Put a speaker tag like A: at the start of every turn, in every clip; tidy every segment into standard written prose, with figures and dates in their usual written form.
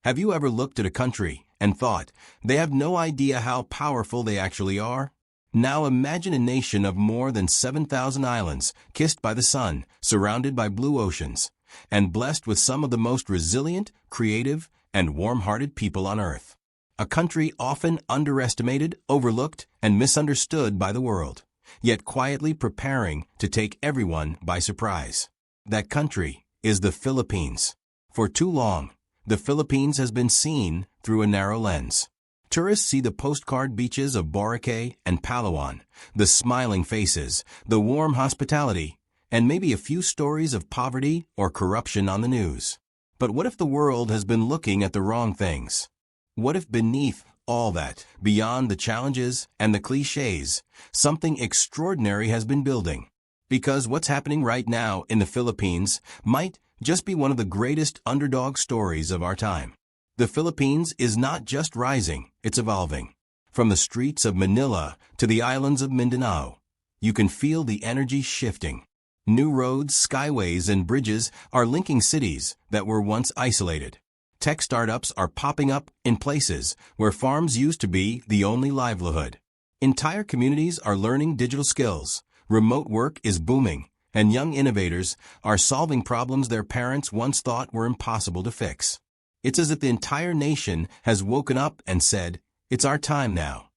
A: Have you ever looked at a country and thought, they have no idea how powerful they actually are? Now imagine a nation of more than 7,000 islands, kissed by the sun, surrounded by blue oceans, and blessed with some of the most resilient, creative, and warm-hearted people on Earth. A country often underestimated, overlooked, and misunderstood by the world, yet quietly preparing to take everyone by surprise. That country is the Philippines. For too long, the Philippines has been seen through a narrow lens. Tourists see the postcard beaches of Boracay and Palawan, the smiling faces, the warm hospitality, and maybe a few stories of poverty or corruption on the news. But what if the world has been looking at the wrong things? What if beneath all that, beyond the challenges and the cliches, something extraordinary has been building? Because what's happening right now in the Philippines might just be one of the greatest underdog stories of our time. The Philippines is not just rising, it's evolving. From the streets of Manila to the islands of Mindanao, you can feel the energy shifting. New roads, skyways, and bridges are linking cities that were once isolated. Tech startups are popping up in places where farms used to be the only livelihood. Entire communities are learning digital skills. Remote work is booming, and young innovators are solving problems their parents once thought were impossible to fix. It's as if the entire nation has woken up and said, "It's our time now."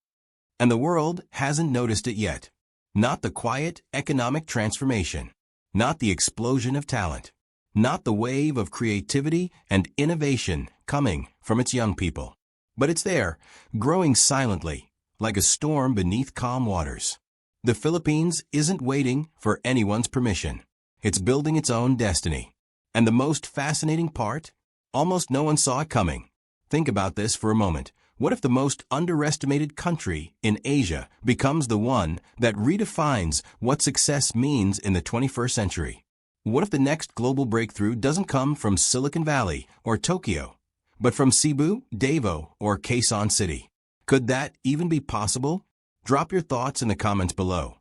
A: And the world hasn't noticed it yet. Not the quiet economic transformation, not the explosion of talent, not the wave of creativity and innovation coming from its young people. But it's there, growing silently, like a storm beneath calm waters. The Philippines isn't waiting for anyone's permission. It's building its own destiny. And the most fascinating part? Almost no one saw it coming. Think about this for a moment. What if the most underestimated country in Asia becomes the one that redefines what success means in the 21st century? What if the next global breakthrough doesn't come from Silicon Valley or Tokyo, but from Cebu, Davao, or Quezon City? Could that even be possible? Drop your thoughts in the comments below.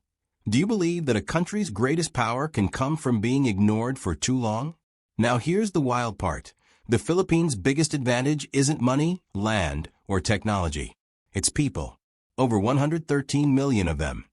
A: Do you believe that a country's greatest power can come from being ignored for too long? Now here's the wild part. The Philippines' biggest advantage isn't money, land, or technology. It's people. Over 113 million of them.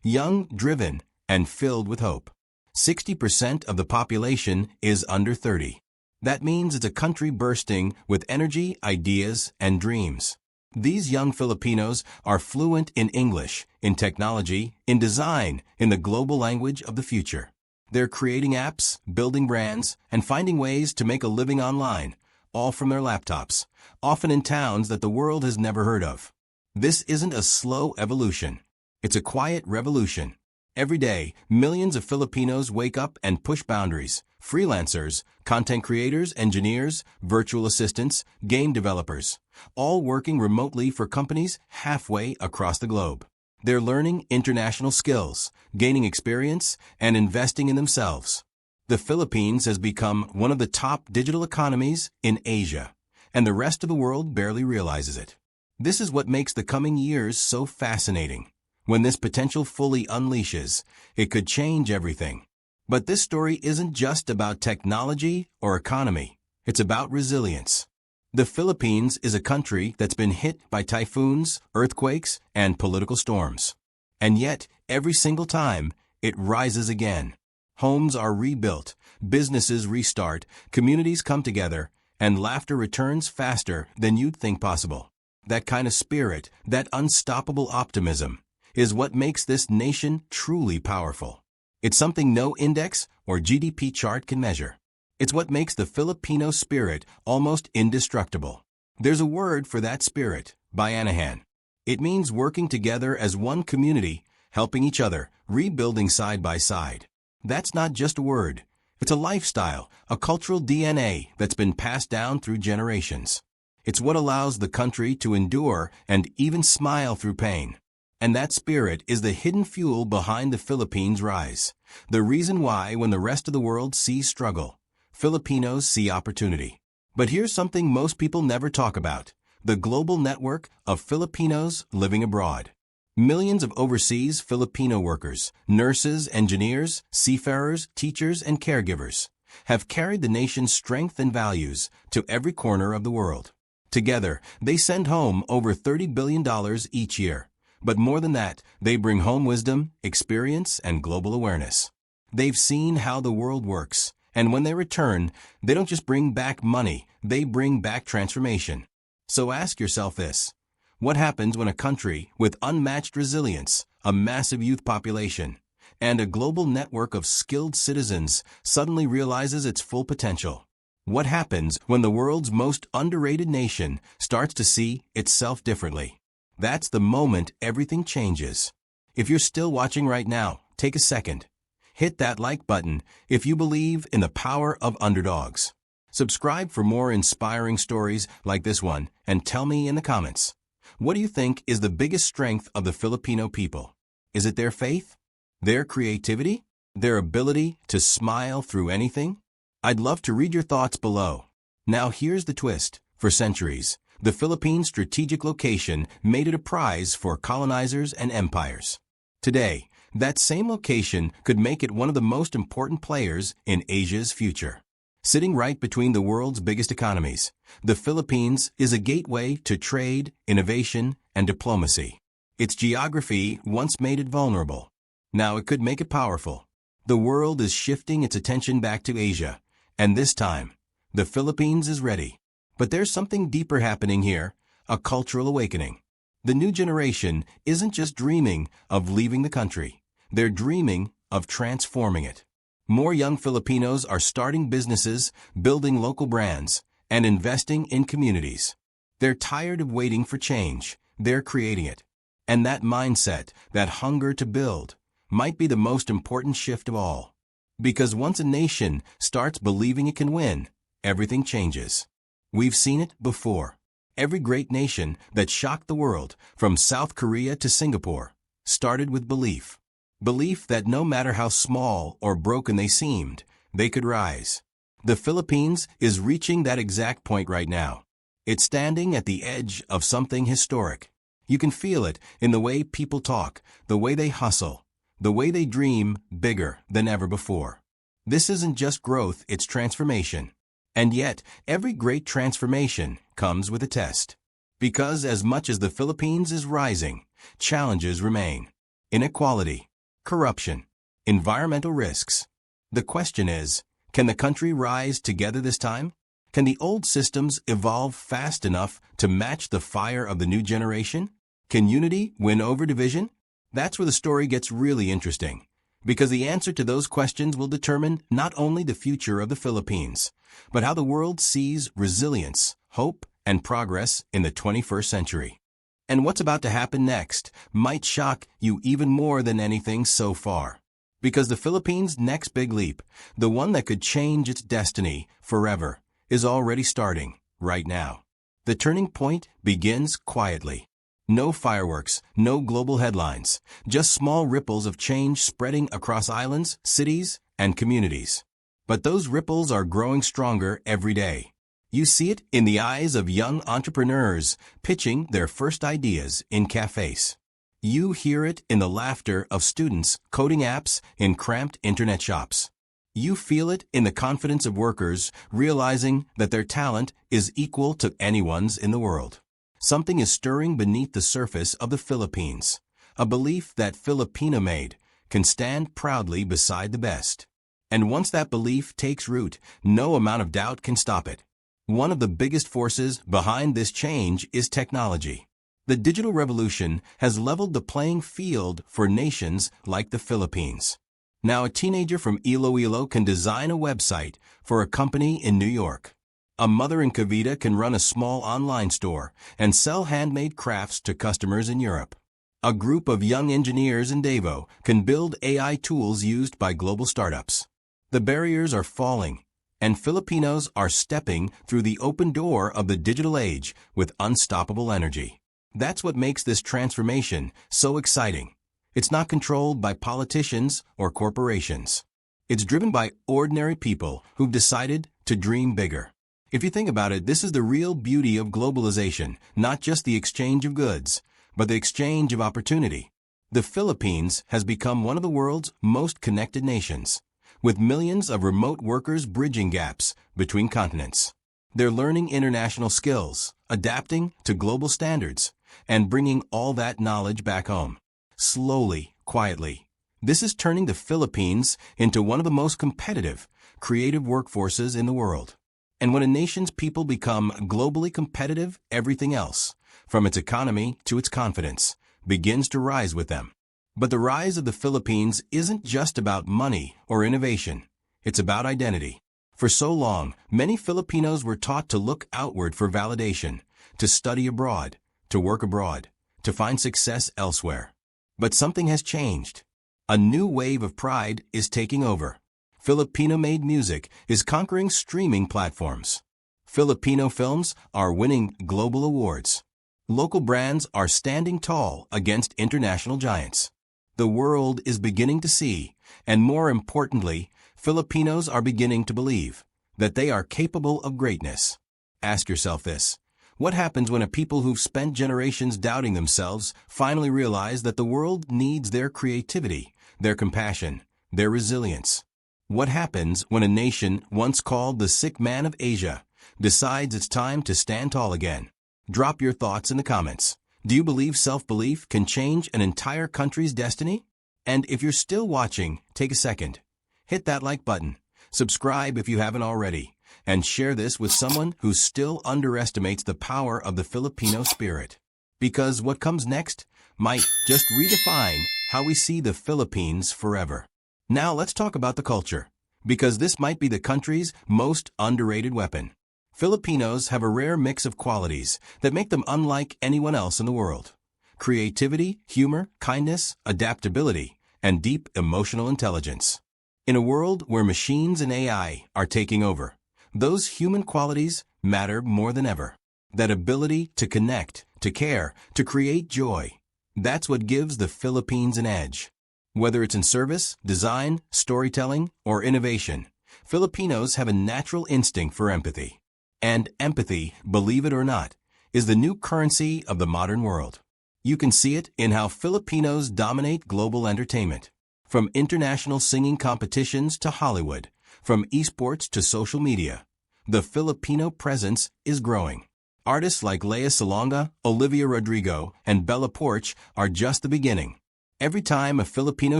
A: Young, driven, and filled with hope. 60% of the population is under 30. That means it's a country bursting with energy, ideas, and dreams. These young Filipinos are fluent in English, in technology, in design, in the global language of the future. They're creating apps, building brands, and finding ways to make a living online, all from their laptops, often in towns that the world has never heard of. This isn't a slow evolution. It's a quiet revolution. Every day, millions of Filipinos wake up and push boundaries. Freelancers, content creators, engineers, virtual assistants, game developers, all working remotely for companies halfway across the globe. They're learning international skills, gaining experience, and investing in themselves. The Philippines has become one of the top digital economies in Asia, and the rest of the world barely realizes it. This is what makes the coming years so fascinating. When this potential fully unleashes, it could change everything. But this story isn't just about technology or economy. It's about resilience. The Philippines is a country that's been hit by typhoons, earthquakes, and political storms. And yet, every single time, it rises again. Homes are rebuilt, businesses restart, communities come together, and laughter returns faster than you'd think possible. That kind of spirit, that unstoppable optimism, is what makes this nation truly powerful. It's something no index or GDP chart can measure. It's what makes the Filipino spirit almost indestructible. There's a word for that spirit, Bayanihan. It means working together as one community, helping each other, rebuilding side by side. That's not just a word. It's a lifestyle, a cultural DNA that's been passed down through generations. It's what allows the country to endure and even smile through pain. And that spirit is the hidden fuel behind the Philippines' rise. The reason why, when the rest of the world sees struggle, Filipinos see opportunity. But here's something most people never talk about: the global network of Filipinos living abroad. Millions of overseas Filipino workers, nurses, engineers, seafarers, teachers, and caregivers have carried the nation's strength and values to every corner of the world. Together, they send home over $30 billion each year. But more than that, they bring home wisdom, experience, and global awareness. They've seen how the world works, and when they return, they don't just bring back money, they bring back transformation. So ask yourself this: what happens when a country with unmatched resilience, a massive youth population, and a global network of skilled citizens suddenly realizes its full potential? What happens when the world's most underrated nation starts to see itself differently? That's the moment everything changes. If you're still watching right now, take a second. Hit that like button if you believe in the power of underdogs. Subscribe for more inspiring stories like this one, and tell me in the comments, what do you think is the biggest strength of the Filipino people? Is it their faith? Their creativity? Their ability to smile through anything? I'd love to read your thoughts below. Now here's the twist. For centuries, the Philippines' strategic location made it a prize for colonizers and empires. Today, that same location could make it one of the most important players in Asia's future. Sitting right between the world's biggest economies, the Philippines is a gateway to trade, innovation, and diplomacy. Its geography once made it vulnerable. Now it could make it powerful. The world is shifting its attention back to Asia, and this time, the Philippines is ready. But there's something deeper happening here, a cultural awakening. The new generation isn't just dreaming of leaving the country. They're dreaming of transforming it. More young Filipinos are starting businesses, building local brands, and investing in communities. They're tired of waiting for change. They're creating it. And that mindset, that hunger to build, might be the most important shift of all. Because once a nation starts believing it can win, everything changes. We've seen it before. Every great nation that shocked the world, from South Korea to Singapore, started with belief. Belief that no matter how small or broken they seemed, they could rise. The Philippines is reaching that exact point right now. It's standing at the edge of something historic. You can feel it in the way people talk, the way they hustle, the way they dream bigger than ever before. This isn't just growth, it's transformation. And yet, every great transformation comes with a test. Because as much as the Philippines is rising, challenges remain. Inequality, corruption, environmental risks. The question is, can the country rise together this time? Can the old systems evolve fast enough to match the fire of the new generation? Can unity win over division? That's where the story gets really interesting. Because the answer to those questions will determine not only the future of the Philippines, but how the world sees resilience, hope, and progress in the 21st century. And what's about to happen next might shock you even more than anything so far. Because the Philippines' next big leap, the one that could change its destiny forever, is already starting right now. The turning point begins quietly. No fireworks, no global headlines, just small ripples of change spreading across islands, cities, and communities. But those ripples are growing stronger every day. You see it in the eyes of young entrepreneurs pitching their first ideas in cafes. You hear it in the laughter of students coding apps in cramped internet shops. You feel it in the confidence of workers realizing that their talent is equal to anyone's in the world. Something is stirring beneath the surface of the Philippines, a belief that Filipino-made can stand proudly beside the best. And once that belief takes root, no amount of doubt can stop it. One of the biggest forces behind this change is technology. The digital revolution has leveled the playing field for nations like the Philippines. Now a teenager from Iloilo can design a website for a company in New York. A mother in Cavite can run a small online store and sell handmade crafts to customers in Europe. A group of young engineers in Davao can build AI tools used by global startups. The barriers are falling, and Filipinos are stepping through the open door of the digital age with unstoppable energy. That's what makes this transformation so exciting. It's not controlled by politicians or corporations. It's driven by ordinary people who've decided to dream bigger. If you think about it, this is the real beauty of globalization, not just the exchange of goods, but the exchange of opportunity. The Philippines has become one of the world's most connected nations, with millions of remote workers bridging gaps between continents. They're learning international skills, adapting to global standards, and bringing all that knowledge back home. Slowly, quietly. This is turning the Philippines into one of the most competitive, creative workforces in the world. And when a nation's people become globally competitive, everything else, from its economy to its confidence, begins to rise with them. But the rise of the Philippines isn't just about money or innovation. It's about identity. For so long, many Filipinos were taught to look outward for validation, to study abroad, to work abroad, to find success elsewhere. But something has changed. A new wave of pride is taking over. Filipino-made music is conquering streaming platforms. Filipino films are winning global awards. Local brands are standing tall against international giants. The world is beginning to see, and more importantly, Filipinos are beginning to believe that they are capable of greatness. Ask yourself this. What happens when a people who've spent generations doubting themselves finally realize that the world needs their creativity, their compassion, their resilience? What happens when a nation once called the sick man of Asia decides it's time to stand tall again? Drop your thoughts in the comments. Do you believe self-belief can change an entire country's destiny? And if you're still watching, take a second. Hit that like button, subscribe if you haven't already, and share this with someone who still underestimates the power of the Filipino spirit. Because what comes next might just redefine how we see the Philippines forever. Now let's talk about the culture, because this might be the country's most underrated weapon. Filipinos have a rare mix of qualities that make them unlike anyone else in the world. Creativity, humor, kindness, adaptability, and deep emotional intelligence. In a world where machines and AI are taking over, those human qualities matter more than ever. That ability to connect, to care, to create joy, that's what gives the Philippines an edge. Whether it's in service, design, storytelling, or innovation, Filipinos have a natural instinct for empathy. And empathy, believe it or not, is the new currency of the modern world. You can see it in how Filipinos dominate global entertainment. From international singing competitions to Hollywood, from esports to social media, the Filipino presence is growing. Artists like Lea Salonga, Olivia Rodrigo, and Bella Poarch are just the beginning. Every time a Filipino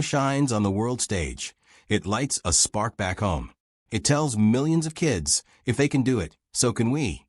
A: shines on the world stage, it lights a spark back home. It tells millions of kids, if they can do it, so can we.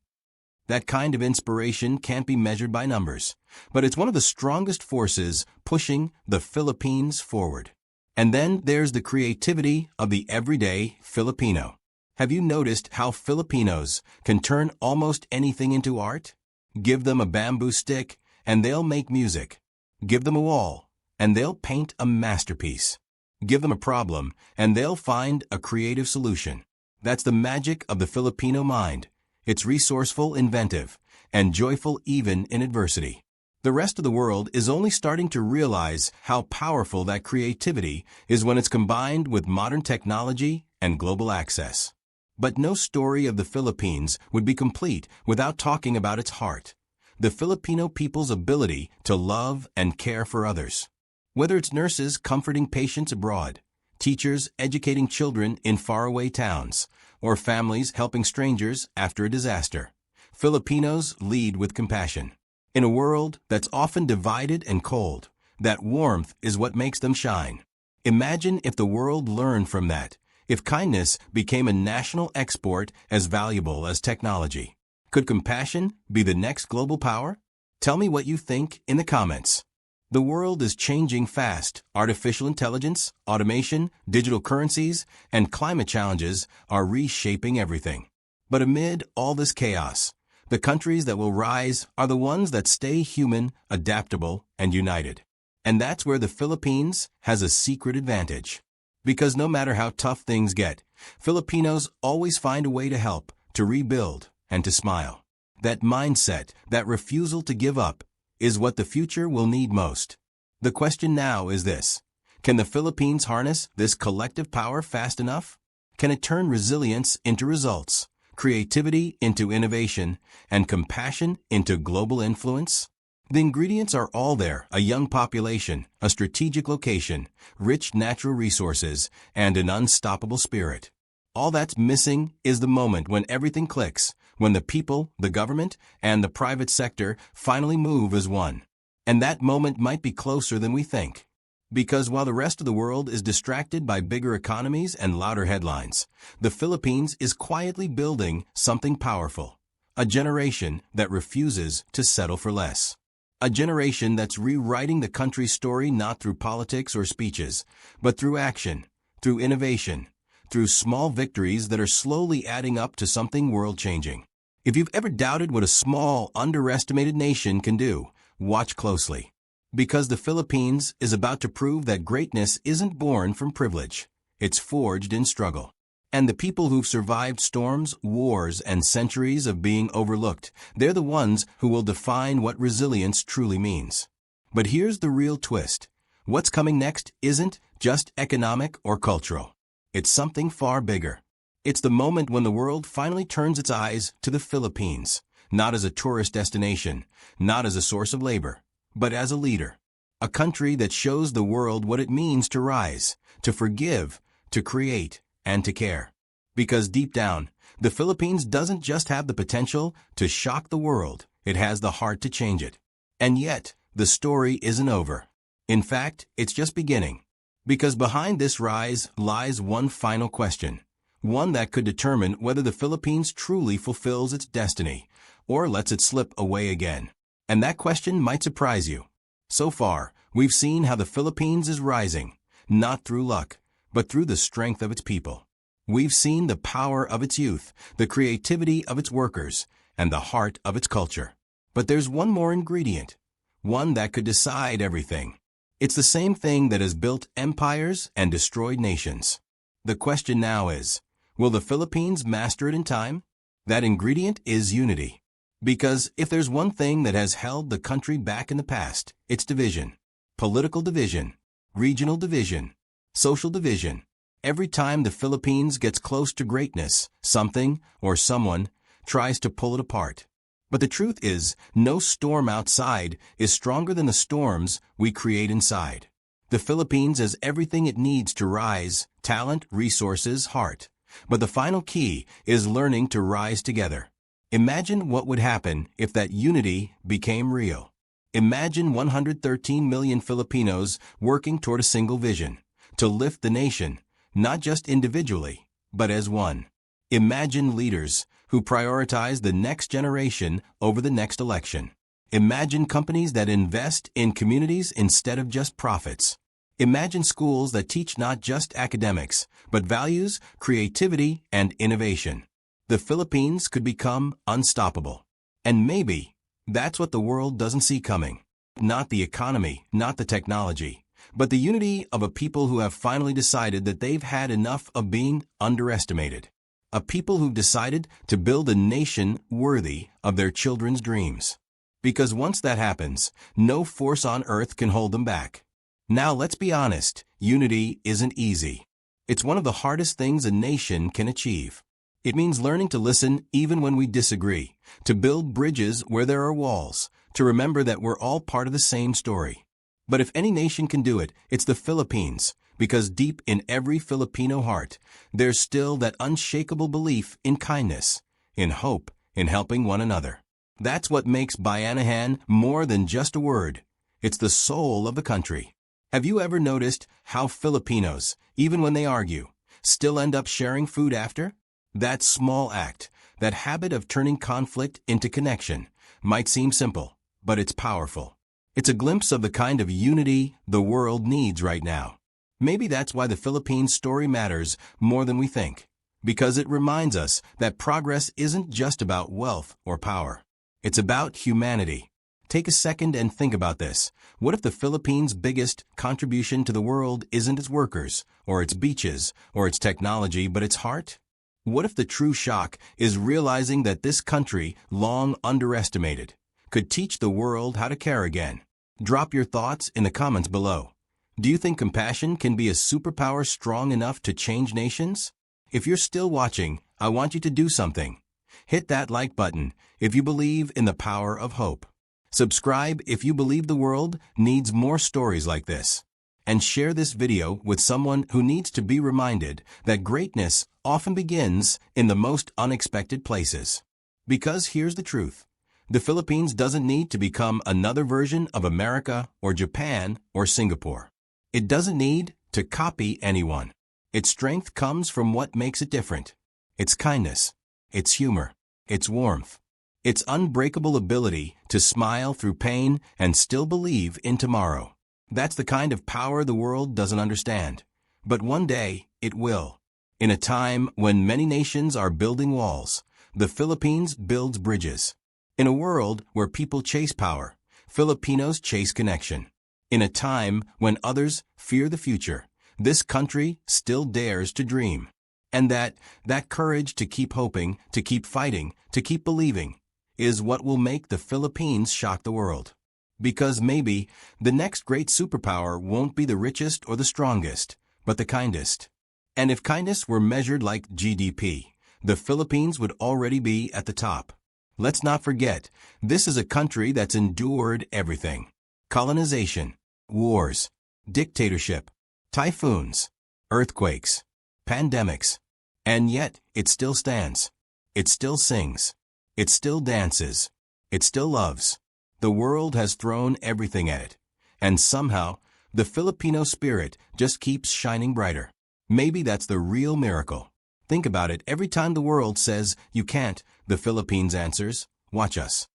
A: That kind of inspiration can't be measured by numbers, but it's one of the strongest forces pushing the Philippines forward. And then there's the creativity of the everyday Filipino. Have you noticed how Filipinos can turn almost anything into art? Give them a bamboo stick, and they'll make music. Give them a wall, and they'll paint a masterpiece. Give them a problem, and they'll find a creative solution. That's the magic of the Filipino mind. It's resourceful, inventive, and joyful even in adversity. The rest of the world is only starting to realize how powerful that creativity is when it's combined with modern technology and global access. But no story of the Philippines would be complete without talking about its heart, the Filipino people's ability to love and care for others. Whether it's nurses comforting patients abroad, teachers educating children in faraway towns, or families helping strangers after a disaster, Filipinos lead with compassion. In a world that's often divided and cold, that warmth is what makes them shine. Imagine if the world learned from that, if kindness became a national export as valuable as technology. Could compassion be the next global power? Tell me what you think in the comments. The world is changing fast. Artificial intelligence, automation, digital currencies, and climate challenges are reshaping everything. But amid all this chaos, the countries that will rise are the ones that stay human, adaptable, and united. And that's where the Philippines has a secret advantage. Because no matter how tough things get, Filipinos always find a way to help, to rebuild, and to smile. That mindset, that refusal to give up, is what the future will need most. The question now is this: can the Philippines harness this collective power fast enough? Can it turn resilience into results, creativity into innovation, and compassion into global influence? The ingredients are all there: a young population, a strategic location, rich natural resources, and an unstoppable spirit. All that's missing is the moment when everything clicks, when the people, the government, and the private sector finally move as one. And that moment might be closer than we think. Because while the rest of the world is distracted by bigger economies and louder headlines, the Philippines is quietly building something powerful. A generation that refuses to settle for less. A generation that's rewriting the country's story not through politics or speeches, but through action, through innovation, through small victories that are slowly adding up to something world-changing. If you've ever doubted what a small, underestimated nation can do, watch closely. Because the Philippines is about to prove that greatness isn't born from privilege. It's forged in struggle. And the people who've survived storms, wars, and centuries of being overlooked, they're the ones who will define what resilience truly means. But here's the real twist. What's coming next isn't just economic or cultural. It's something far bigger. It's the moment when the world finally turns its eyes to the Philippines, not as a tourist destination, not as a source of labor, but as a leader. A country that shows the world what it means to rise, to forgive, to create, and to care. Because deep down, the Philippines doesn't just have the potential to shock the world, it has the heart to change it. And yet, the story isn't over. In fact, it's just beginning. Because behind this rise lies one final question. One that could determine whether the Philippines truly fulfills its destiny, or lets it slip away again. And that question might surprise you. So far, we've seen how the Philippines is rising, not through luck, but through the strength of its people. We've seen the power of its youth, the creativity of its workers, and the heart of its culture. But there's one more ingredient, one that could decide everything. It's the same thing that has built empires and destroyed nations. The question now is, will the Philippines master it in time? That ingredient is unity. Because if there's one thing that has held the country back in the past, it's division. Political division, regional division, social division. Every time the Philippines gets close to greatness, something or someone tries to pull it apart. But the truth is, no storm outside is stronger than the storms we create inside. The Philippines has everything it needs to rise: talent, resources, heart. But the final key is learning to rise together. Imagine what would happen if that unity became real. Imagine 113 million Filipinos working toward a single vision, to lift the nation, not just individually, but as one. Imagine leaders who prioritize the next generation over the next election. Imagine companies that invest in communities instead of just profits. Imagine schools that teach not just academics, but values, creativity, and innovation. The Philippines could become unstoppable. And maybe that's what the world doesn't see coming. Not the economy, not the technology, but the unity of a people who have finally decided that they've had enough of being underestimated. A people who've decided to build a nation worthy of their children's dreams. Because once that happens, no force on earth can hold them back. Now let's be honest, unity isn't easy. It's one of the hardest things a nation can achieve. It means learning to listen even when we disagree, to build bridges where there are walls, to remember that we're all part of the same story. But if any nation can do it, it's the Philippines, because deep in every Filipino heart, there's still that unshakable belief in kindness, in hope, in helping one another. That's what makes Bayanihan more than just a word. It's the soul of the country. Have you ever noticed how Filipinos, even when they argue, still end up sharing food after? That small act, that habit of turning conflict into connection, might seem simple, but it's powerful. It's a glimpse of the kind of unity the world needs right now. Maybe that's why the Philippines story matters more than we think, because it reminds us that progress isn't just about wealth or power. It's about humanity. Take a second and think about this. What if the Philippines' biggest contribution to the world isn't its workers, or its beaches, or its technology, but its heart? What if the true shock is realizing that this country, long underestimated, could teach the world how to care again? Drop your thoughts in the comments below. Do you think compassion can be a superpower strong enough to change nations? If you're still watching, I want you to do something. Hit that like button if you believe in the power of hope. Subscribe if you believe the world needs more stories like this. And share this video with someone who needs to be reminded that greatness often begins in the most unexpected places. Because here's the truth. The Philippines doesn't need to become another version of America or Japan or Singapore. It doesn't need to copy anyone. Its strength comes from what makes it different. Its kindness, its humor, its warmth, its unbreakable ability to smile through pain and still believe in tomorrow. That's the kind of power the world doesn't understand. But one day, it will. In a time when many nations are building walls, the Philippines builds bridges. In a world where people chase power, Filipinos chase connection. In a time when others fear the future, this country still dares to dream. And that courage to keep hoping, to keep fighting, to keep believing, is what will make the Philippines shock the world. Because maybe the next great superpower won't be the richest or the strongest, but the kindest. And if kindness were measured like GDP, the Philippines would already be at the top. Let's not forget, this is a country that's endured everything. Colonization, wars, dictatorship, typhoons, earthquakes, pandemics. And yet, it still stands. It still sings. It still dances. It still loves. The world has thrown everything at it. And somehow, the Filipino spirit just keeps shining brighter. Maybe that's the real miracle. Think about it. Every time the world says, you can't, the Philippines answers, watch us.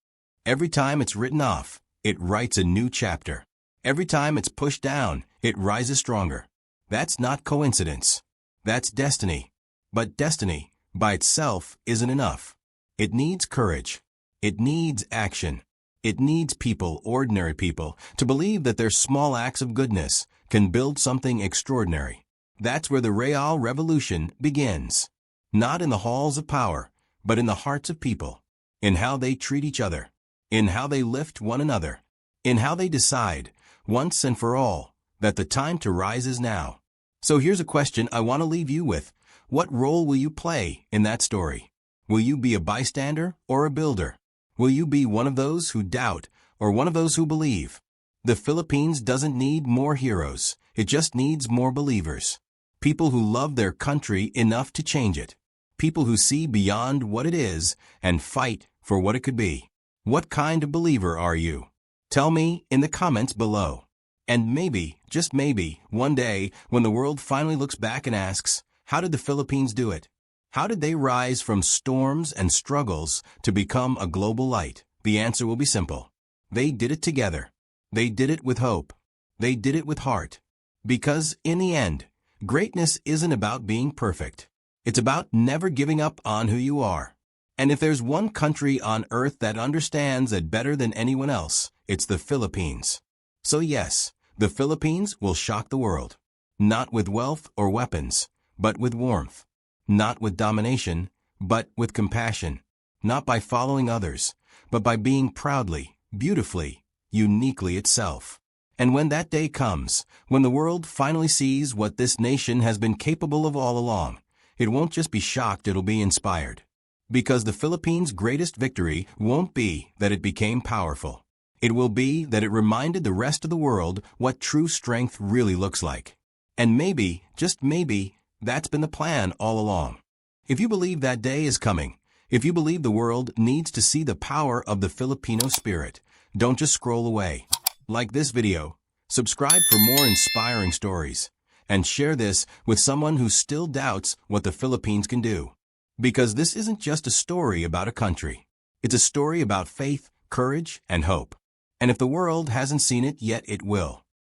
A: Every time it's written off, it writes a new chapter. Every time it's pushed down, it rises stronger. That's not coincidence. That's destiny. But destiny, by itself, isn't enough. It needs courage. It needs action. It needs people, ordinary people, to believe that their small acts of goodness can build something extraordinary. That's where the Real Revolution begins. Not in the halls of power, but in the hearts of people. In how they treat each other. In how they lift one another. In how they decide, once and for all, that the time to rise is now. So here's a question I want to leave you with. What role will you play in that story? Will you be a bystander or a builder? Will you be one of those who doubt or one of those who believe? The Philippines doesn't need more heroes. It just needs more believers. People who love their country enough to change it. People who see beyond what it is and fight for what it could be. What kind of believer are you? Tell me in the comments below. And maybe, just maybe, one day, when the world finally looks back and asks, how did the Philippines do it? How did they rise from storms and struggles to become a global light? The answer will be simple. They did it together. They did it with hope. They did it with heart. Because, in the end, greatness isn't about being perfect. It's about never giving up on who you are. And if there's one country on earth that understands it better than anyone else, it's the Philippines. So yes, the Philippines will shock the world. Not with wealth or weapons, but with warmth. Not with domination, but with compassion. Not by following others, but by being proudly, beautifully, uniquely itself. And when that day comes, when the world finally sees what this nation has been capable of all along, it won't just be shocked, it'll be inspired. Because the Philippines' greatest victory won't be that it became powerful. It will be that it reminded the rest of the world what true strength really looks like. And maybe, just maybe, that's been the plan all along. If you believe that day is coming, if you believe the world needs to see the power of the Filipino spirit, don't just scroll away. Like this video, subscribe for more inspiring stories, and share this with someone who still doubts what the Philippines can do. Because this isn't just a story about a country. It's a story about faith, courage, and hope. And if the world hasn't seen it yet, it will.